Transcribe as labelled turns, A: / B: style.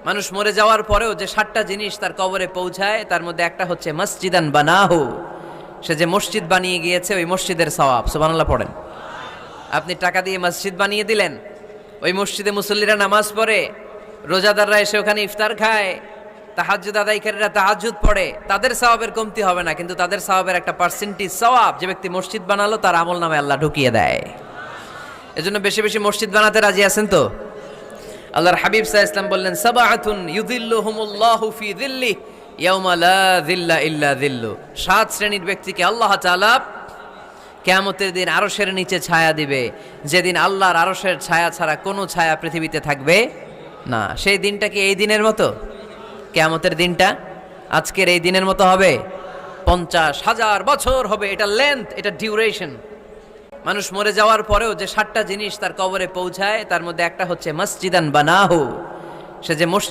A: মানুষ মরে যাওয়ার পরেও যে 7টা জিনিস তার কবরে পৌঁছায় তার মধ্যে একটা হচ্ছে মসজিদান বানাহু, সে যে মসজিদ বানিয়ে গিয়েছে ওই মসজিদের সওয়াব। সুবহানাল্লাহ পড়েন। আপনি টাকা দিয়ে মসজিদ বানিয়ে দিলেন, ওই মসজিদে মুসল্লিরা নামাজ পড়ে, রোজাদাররা এসে ওখানে ইফতার খায়, তাহাজ্জুদ আদায়কারীরা তাহাজ্জুদ পড়ে, তাদের সওয়াবের কমতি হবে না, কিন্তু তাদের সওয়াবের একটা পার্সেন্টেজ সওয়াব যে ব্যক্তি মসজিদ বানালো তার আমল নামে আল্লাহ ঢুকিয়ে দেয়। এজন্য বেশি বেশি মসজিদ বানাতে রাজি আছেন তো? আল্লাহর হাবিব সাল্লাল্লাহু আলাইহি ওয়াসাল্লাম বললেন, সাবআতুন ইউযিল্লুহুমুল্লাহু ফি যিল্লিহি ইয়াওমা লা যিল্লা ইল্লা যিল্লু। 7 শ্রেণীর ব্যক্তিকে আল্লাহ তাআলা কিয়ামতের দিন আরশের নিচে ছায়া দিবে, যেদিন আল্লাহর আরশের ছায়া ছাড়া কোনো ছায়া পৃথিবীতে থাকবে না। সেই দিনটা কি এই দিনের মতো? কিয়ামতের দিনটা আজকের এই দিনের মতো হবে? 50,000 বছর হবে। এটা লেন্থ, এটা ডিউরেশন। মানুষ মরে যাওয়ার পরেও যে 7টা জিনিস তার কবরে পৌঁছায় তার মধ্যে একটা হচ্ছে মসজিদান বানাহু, সে যে